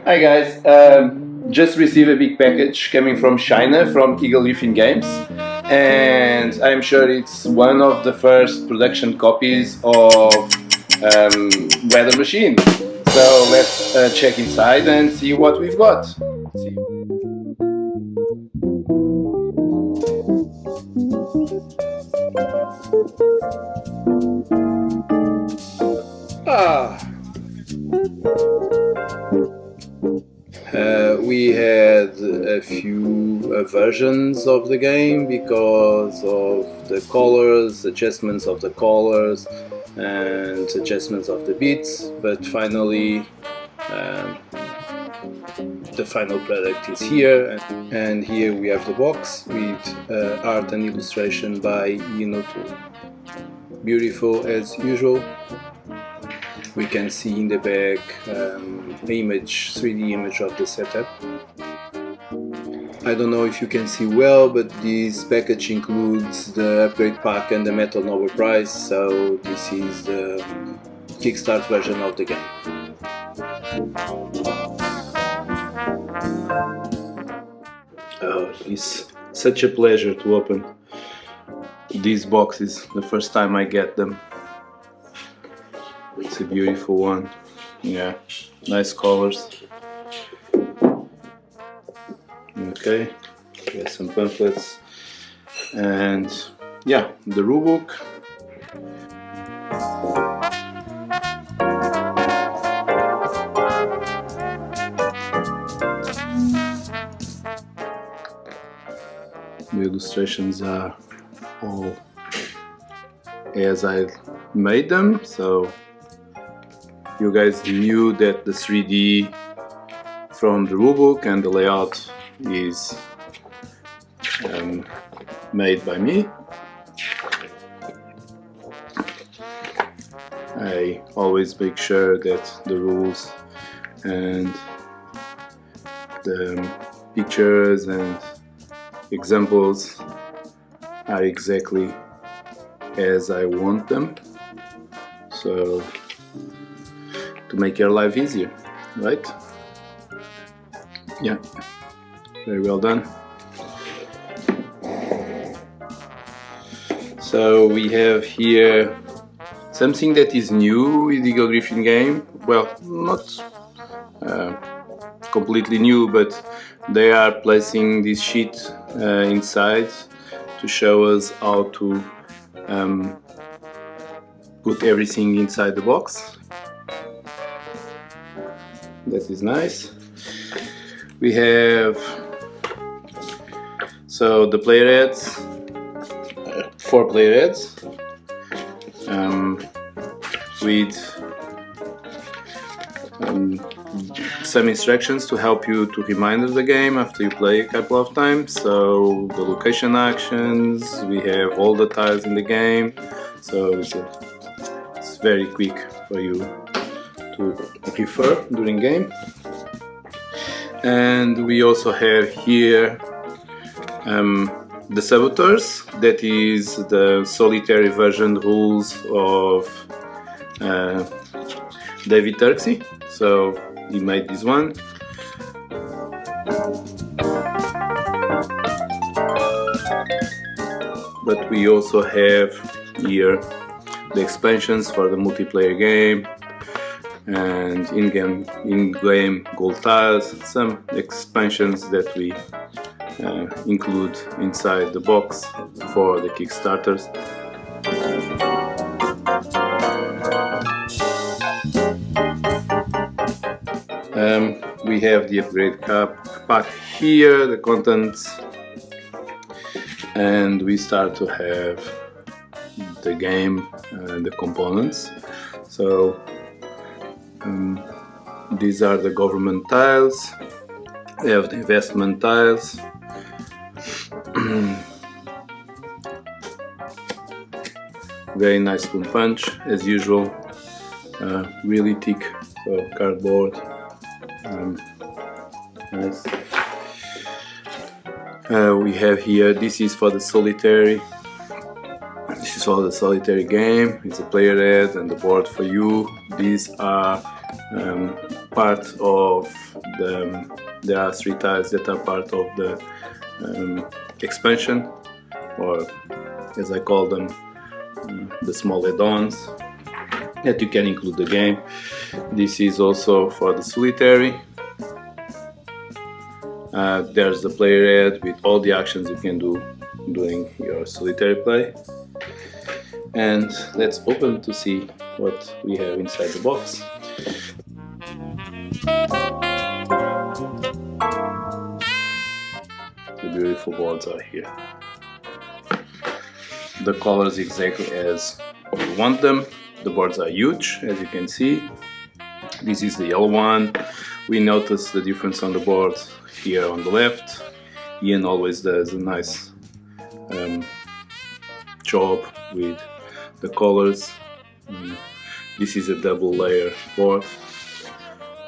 Hi guys, just received a big package coming from China, from Eagle Griffin Games, and I'm sure it's one of the first production copies of Weather Machine. So let's check inside and see what we've got. See. We had a few versions of the game because of the colors, adjustments of the colors, and adjustments of the beats, but finally the final product is here, and here we have the box with art and illustration by Yinoto. Beautiful as usual. We can see in the back image, 3D image of the setup. I don't know if you can see well, but this package includes the upgrade pack and the Metal Nobel Prize, so this is the Kickstart version of the game. Oh, it's such a pleasure to open these boxes the first time I get them. It's a beautiful one. Yeah, nice colors. Okay, we have some pamphlets, and yeah, the rulebook. The illustrations are all as I made them, so you guys knew that the 3D from the rulebook and the layout is made by me. I always make sure that the rules and the pictures and examples are exactly as I want them, so to make your life easier, right? Yeah, very well done. So we have here something that is new with Eagle Griffin game. Well, not completely new, but they are placing this sheet inside to show us how to put everything inside the box. That is nice. We have the player heads, 4 player heads with some instructions to help you to remind of the game after you play a couple of times. So the location actions, we have all the tiles in the game, so it's very quick for you to refer during game. And we also have here the saboteurs, that is the solitary version rules of David Turksey, so he made this one. But we also have here the expansions for the multiplayer game and in-game gold tiles, some expansions that we include inside the box for the Kickstarters. We have the upgrade pack here, the contents, and we start to have the game and the components. So these are the government tiles, we have the investment tiles, very nice spoon punch as usual, really thick cardboard, nice. We have here, this is for the solitary This is all the solitary game. It's a player head and the board for you. These are part of the. There are 3 tiles that are part of the expansion, or as I call them, the small add-ons that you can include the game. This is also for the solitary. There's the player head with all the actions you can do during your solitary play. And let's open to see what we have inside the box. The beautiful boards are here. The colors exactly as you want them. The boards are huge, as you can see. This is the yellow one. We notice the difference on the board here on the left. Ian always does a nice job with the colors. This is a double layer board,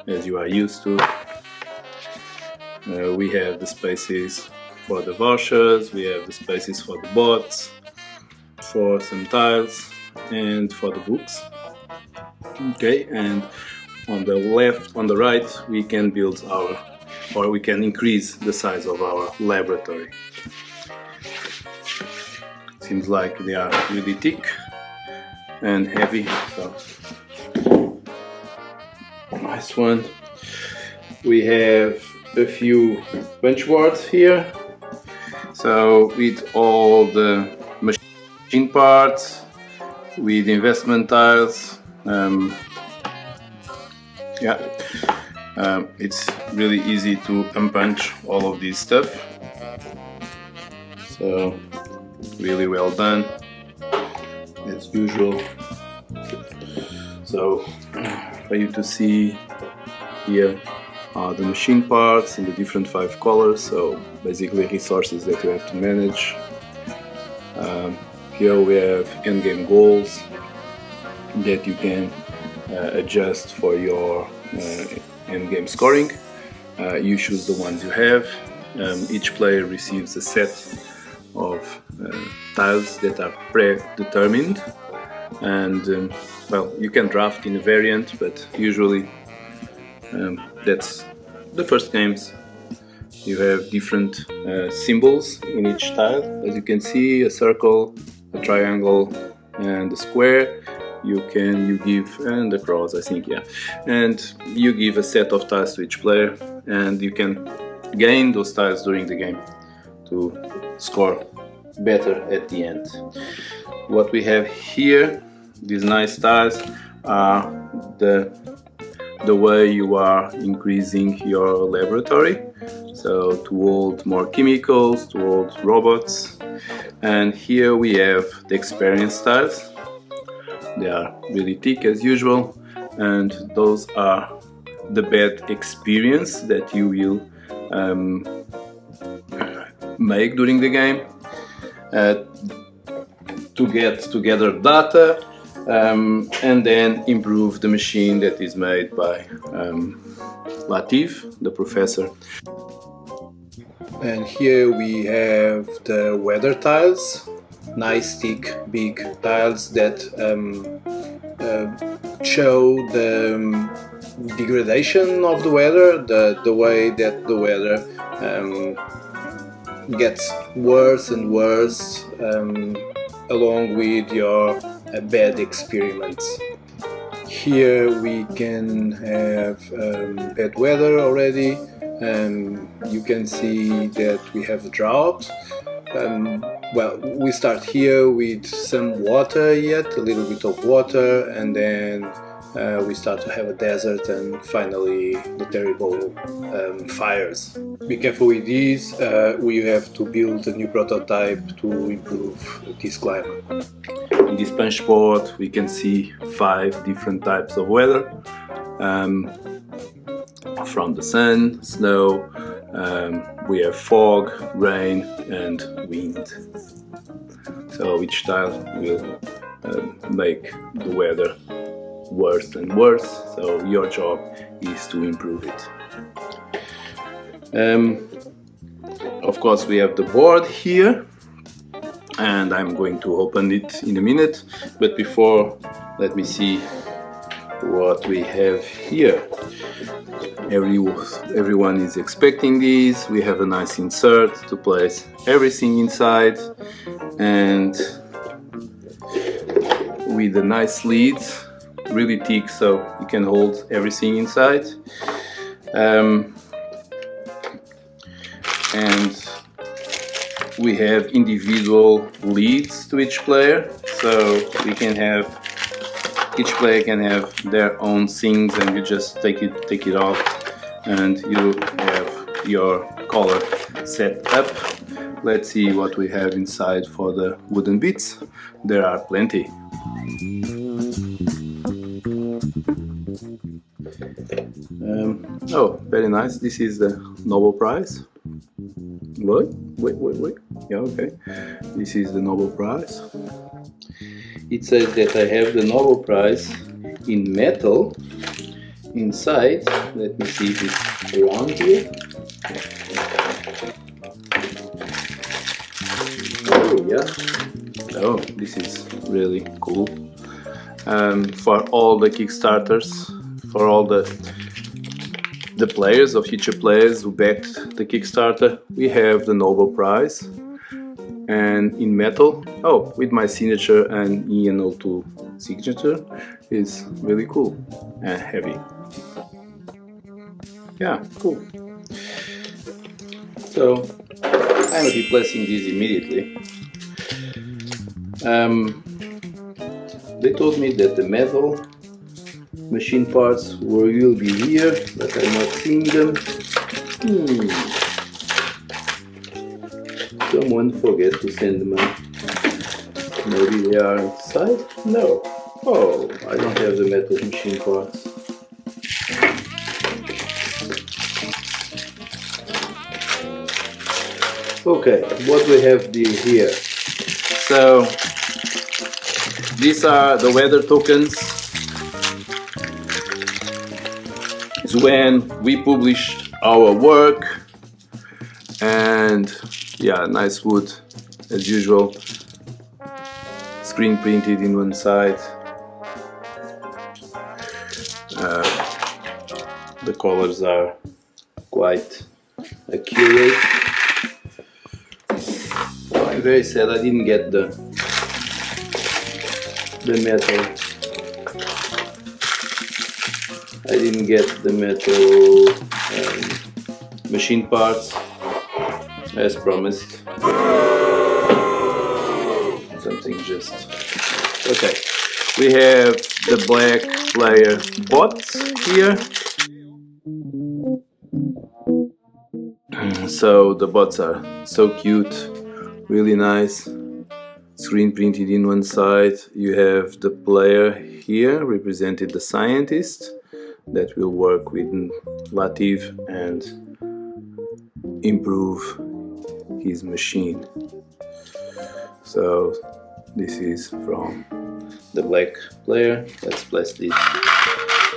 as you are used to. We have the spaces for the vouchers, we have the spaces for the boards, for some tiles, and for the books. Okay, and on the left, on the right, we can build our, or we can increase the size of our laboratory. Seems like they are really thick and heavy, so nice one. We have a few bench boards here, so with all the machine parts, with investment tiles. It's really easy to unpunch all of this stuff, so really well done as usual. So for you to see here are the machine parts in the different 5 colors, so basically resources that you have to manage. Here we have endgame goals that you can adjust for your endgame scoring. You choose the ones you have. Each player receives a set of tiles that are predetermined, and well, you can draft in a variant, but usually that's the first games. You have different symbols in each tile, as you can see, a circle, a triangle, and a square. You give, and the cross, I think, yeah. And you give a set of tiles to each player, and you can gain those tiles during the game to score better at the end. What we have here, these nice tiles, are the way you are increasing your laboratory. So to hold more chemicals, to hold robots. And here we have the experience tiles. They are really thick as usual, and those are the bad experience that you will make during the game to get together data and then improve the machine that is made by Latif, the professor. And here we have the weather tiles. Nice thick big tiles that show the degradation of the weather, the way that the weather gets worse and worse along with your bad experiments. Here we can have bad weather already. You can see that we have a drought. Well, we start here with some water yet, a little bit of water, and then we start to have a desert, and finally the terrible fires. Be careful with these, we have to build a new prototype to improve this climate. In this punch board we can see 5 different types of weather, from the sun, snow, we have fog, rain and wind. So each tile will make the weather worse and worse, so your job is to improve it. Of course we have the board here, and I'm going to open it in a minute. But before, let me see what we have here. Everyone is expecting these. We have a nice insert to place everything inside, and with a nice lid, really thick, so you can hold everything inside. And we have individual lids to each player, so we can have, each player can have their own things, and you just take it off, and you have your color set up. Let's see what we have inside for the wooden bits. There are plenty. Oh, very nice. This is the Nobel Prize. What? Wait. Yeah, okay. This is the Nobel Prize. It says that I have the Nobel Prize in metal inside. Let me see if it's around here. Oh, yeah. Oh, this is really cool. For all the Kickstarters, for all the players, or future players who backed the Kickstarter, we have the Nobel Prize, and in metal, oh, with my signature and EN02 signature. Is really cool and heavy. Yeah, cool. So I'm replacing this immediately. They told me that the metal machine parts will be here, but I'm not seeing them. Someone forget to send them out. Maybe they are inside? No. Oh, I don't have the metal machine parts. Okay, what we have here? So these are the weather tokens. It's when we published our work, and yeah, nice wood as usual. Screen printed in one side. The colors are quite accurate. Oh, I'm very sad I didn't get the metal. I didn't get the metal machine parts as promised. Something just... Okay. We have the black player bots here. So the bots are so cute, really nice. Screen printed in one side. You have the player here, represented the scientist that will work with Latif and improve his machine. So this is from the black player. Let's place this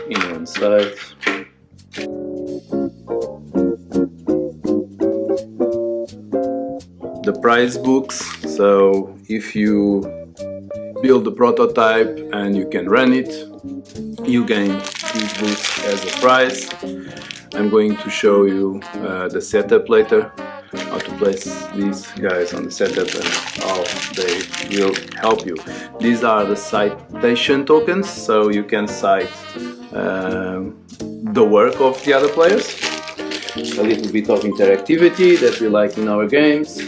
in one side. The prize books. So if you build the prototype and you can run it, you gain these books as a prize. I'm going to show you the setup later, how to place these guys on the setup and how they will help you. These are the citation tokens, so you can cite the work of the other players. A little bit of interactivity that we like in our games.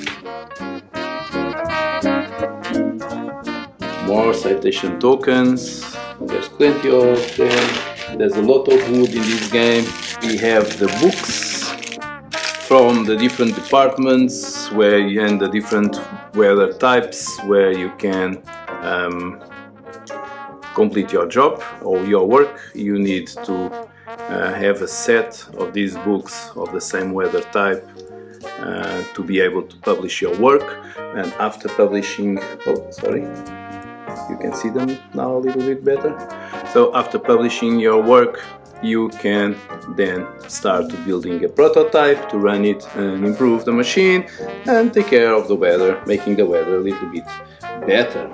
More citation tokens. There's plenty of them. There's a lot of wood in this game. We have the books from the different departments and the different weather types where you can complete your job or your work. You need to have a set of these books of the same weather type to be able to publish your work. And after publishing, you can see them now a little bit better. So after publishing your work, you can then start building a prototype to run it and improve the machine and take care of the weather, making the weather a little bit better.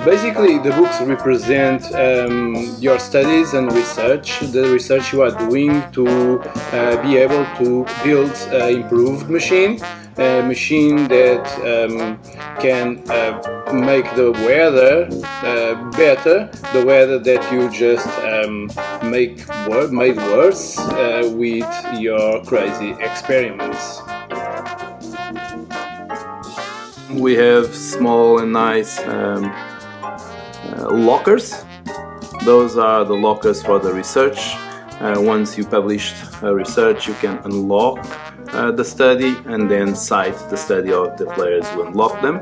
Basically, the books represent your studies and research, the research you are doing to be able to build an improved machine, a machine that can make the weather better, the weather that you just made worse with your crazy experiments. We have small and nice lockers. Those are the lockers for the research. Once you published a research, you can unlock the study and then cite the study of the players who unlock them.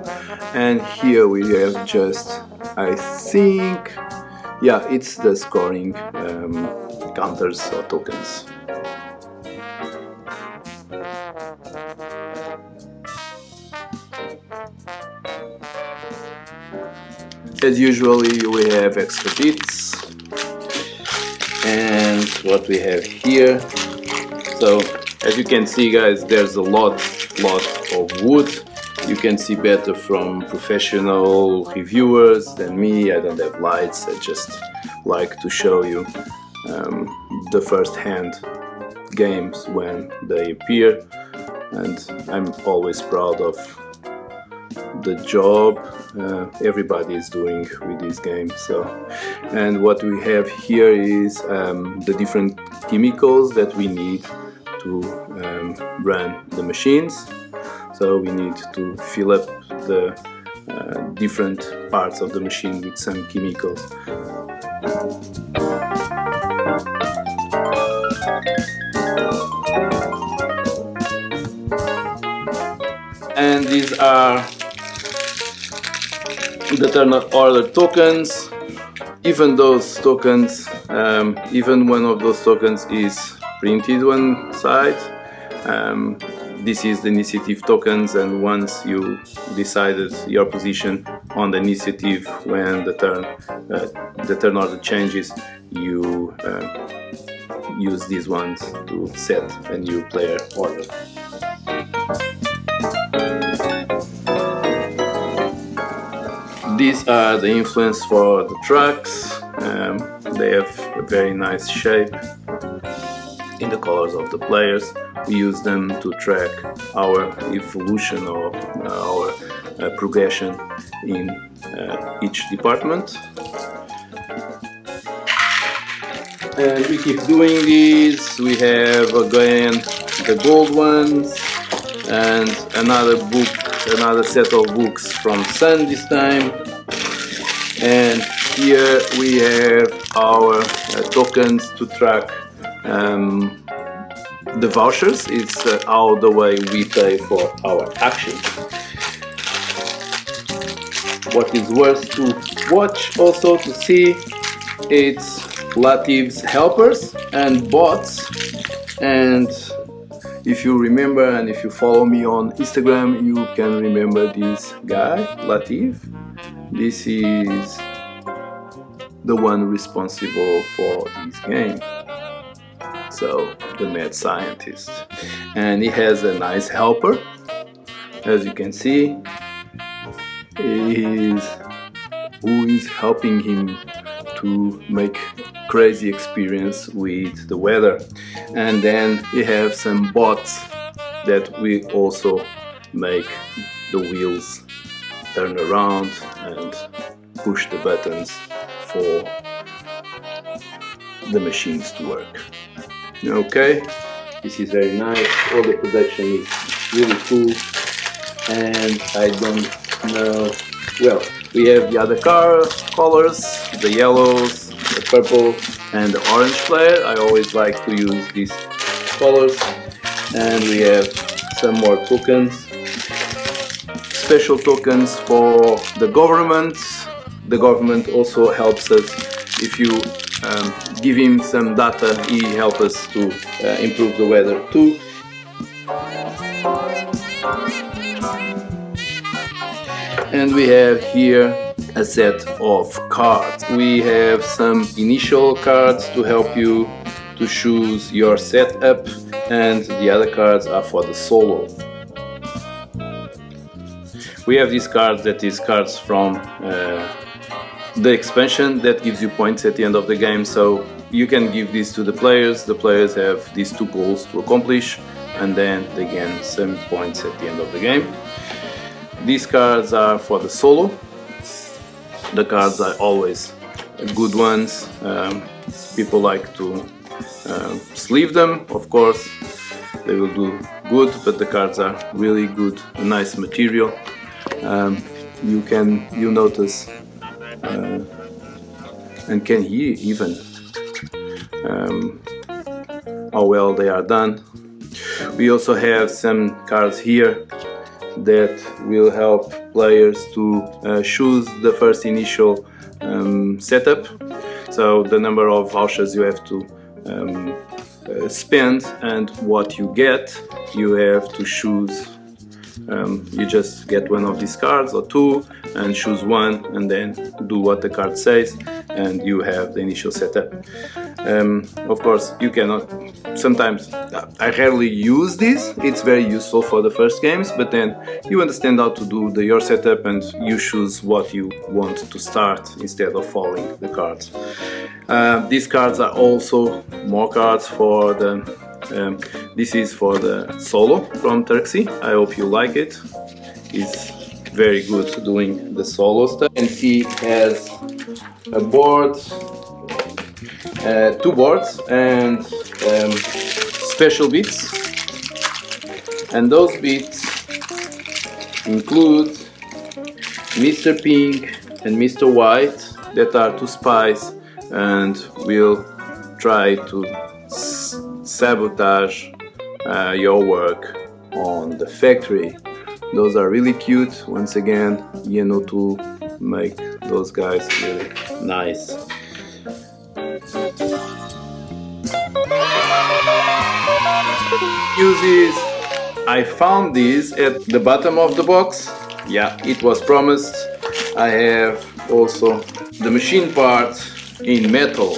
And here we have just, I think, yeah, it's the scoring counters or tokens. As usually, we have extra bits, and what we have here. So as you can see, guys, there's a lot of wood. You can see better from professional reviewers than me. I don't have lights. I just like to show you the first-hand games when they appear, and I'm always proud of the job everybody is doing with this game. So, and what we have here is the different chemicals that we need to run the machines. So we need to fill up the different parts of the machine with some chemicals. And these are the turn order tokens. Even those tokens, even one of those tokens is printed one side. This is the initiative tokens, and once you decided your position on the initiative when the turn order changes, you use these ones to set a new player order. These are the influence for the trucks. They have a very nice shape in the colors of the players. We use them to track our evolution or our progression in each department. And we keep doing this. We have again the gold ones and another set of books from Sun this time. And here we have our tokens to track the vouchers. It's how the way we pay for our actions. What is worth to watch also to see, it's Latif's helpers and bots. And if you remember, and if you follow me on Instagram, you can remember this guy, Latif. This is the one responsible for this game. So, the mad scientist. And he has a nice helper. As you can see, who is helping him to make crazy experience with the weather. And then you have some bots that we also make the wheels turn around and push the buttons for the machines to work. Okay, this is very nice. All the production is really cool, and I don't know. Well, we have the other colors, the yellows, the purple, and the orange player. I always like to use these colors. And we have some more tokens, special tokens for the government. The government also helps us. If you give him some data, he helps us to improve the weather too. And we have here a set of cards. We have some initial cards to help you to choose your setup, and the other cards are for the solo. We have these cards, that is cards from the expansion that gives you points at the end of the game, so you can give these to the players. The players have these 2 goals to accomplish, and then they gain some points at the end of the game. These cards are for the solo. The cards are always good ones. People like to sleeve them, of course. They will do good, but the cards are really good, a nice material. You notice and can hear even how well they are done. We also have some cards here that will help players to choose the first initial setup. So the number of vouchers you have to spend and what you get, you have to choose. You just get one of these cards or 2 and choose one, and then do what the card says, and you have the initial setup. Of course, you cannot. Sometimes I rarely use this. It's very useful for the first games, but then you understand how to do your setup and you choose what you want to start instead of following the cards. These cards are also more cards for the. This is for the solo from Turkey. I hope you like it. It's very good doing the solo stuff. And he has a board, 2 boards, and special bits. And those bits include Mr. Pink and Mr. White, that are 2 spies, and will try to sabotage your work on the factory. Those are really cute. Once again, to make those guys really nice. Uses. I found these at the bottom of the box. Yeah, it was promised. I have also the machine parts in metal.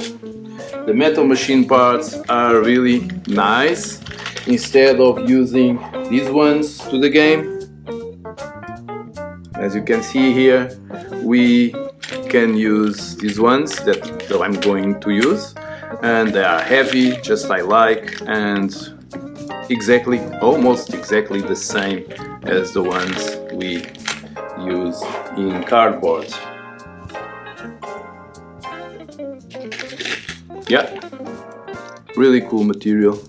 The metal machine parts are really nice. Instead of using these ones to the game, as you can see here, we can use these ones that I'm going to use, and they are heavy, just I like, and almost exactly the same as the ones we use in cardboard. Yeah, really cool material,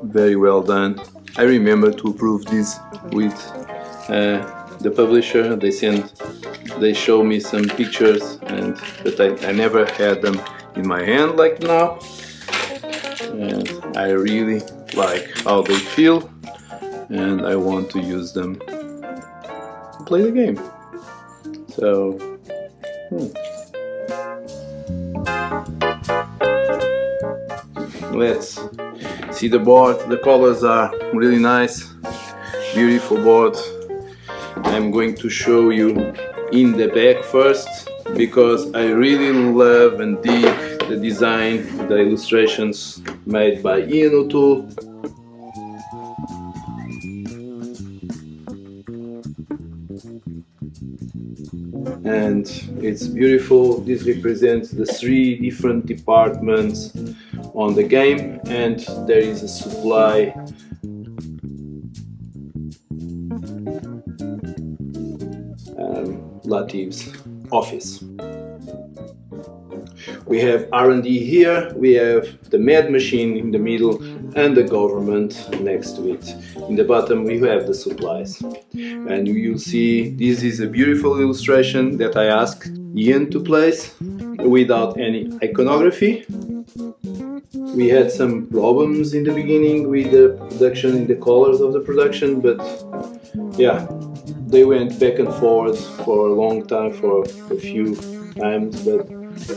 very well done. I remember to approve this with the publisher. They show me some pictures, but I never had them in my hand like now, and I really like how they feel, and I want to use them to play the game. So let's see the board. The colors are really nice, beautiful board. I'm going to show you in the back first, because I really love and dig the design, the illustrations made by Ian O'Toole. And it's beautiful. This represents the 3 different departments on the game, and there is a supply Latif's office. We have R&D here, we have the med machine in the middle, and the government next to it. In the bottom we have the supplies. And you'll see this is a beautiful illustration that I asked Ian to place without any iconography. We had some problems in the beginning with the production, in the colors of the production, but yeah, they went back and forth for a long time, for a few times, but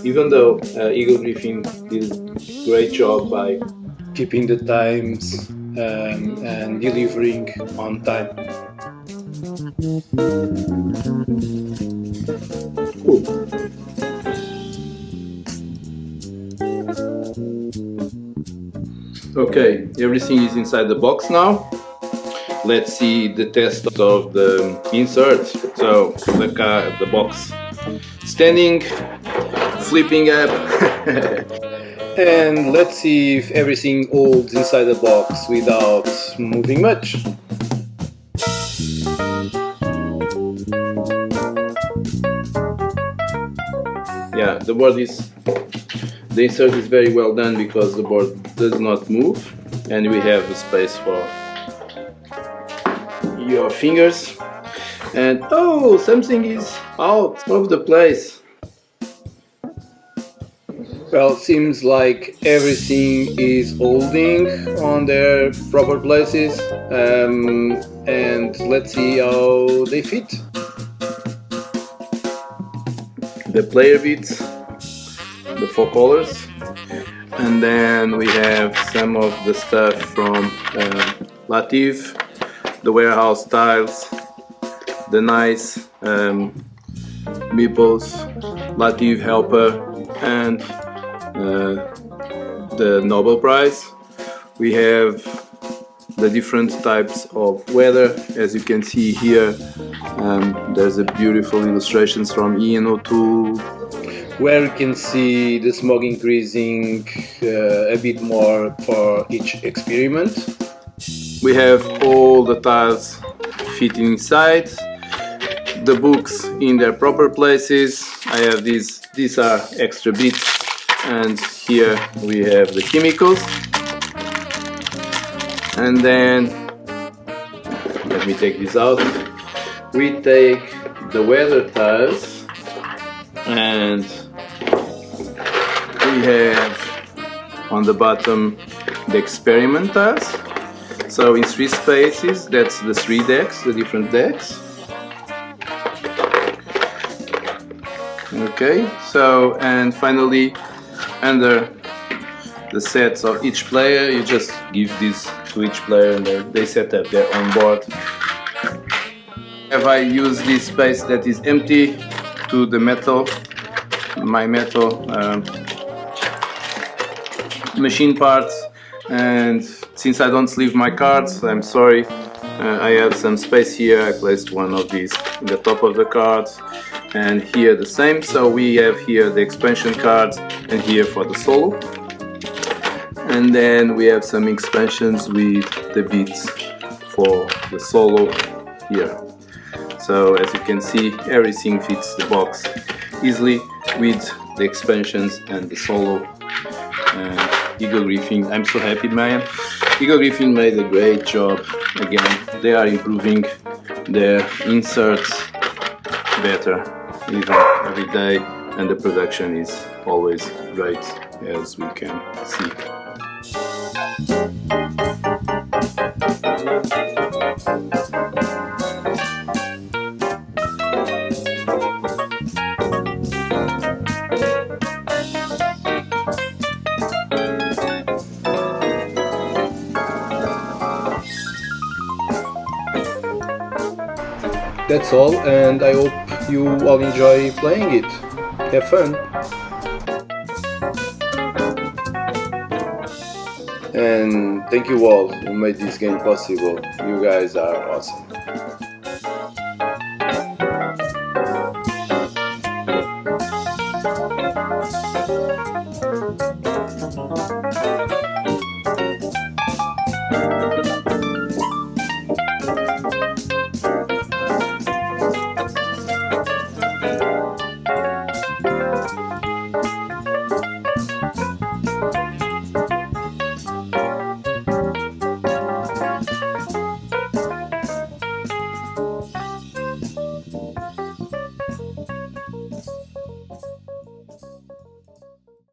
even though Eagle Griffin did a great job by keeping the times and delivering on time. Cool. Okay, everything is inside the box now. Let's see the test of the insert. So the box standing, flipping up, and let's see if everything holds inside the box without moving much. Yeah, the insert is very well done because the board does not move, and we have the space for your fingers. And oh, something is out of the place. Well, seems like everything is holding on their proper places, and let's see how they fit. The player bits, the 4 colors, and then we have some of the stuff from Lativ, the warehouse tiles, the nice meeples, Lativ helper, and the Nobel Prize. We have the different types of weather. As you can see here, there's a beautiful illustrations from Ian O'Toole, where you can see the smog increasing a bit more for each experiment. We have all the tiles fitting inside, the books in their proper places. I have these are extra bits, and here we have the chemicals. And then, let me take this out. We take the weather tiles, and we have on the bottom the experiment tiles. So in 3 spaces, that's the 3 decks, the different decks. Okay, so, and finally, under the sets of each player, you just give this to each player and they set up their own board. Have I used this space that is empty to the metal, my metal machine parts, and since I don't sleeve my cards, I'm sorry, I have some space here. I placed one of these in the top of the cards, and here the same. So we have here the expansion cards, and here for the solo. And then we have some expansions with the bits for the solo here. So as you can see, everything fits the box easily with the expansions and the solo. And Eagle Griffin, I'm so happy, man. Eagle Griffin made a great job. Again, they are improving their inserts better even every day, and the production is always great, as we can see. That's all, and I hope you all enjoy playing it. Have fun! And thank you all who made this game possible. You guys are awesome.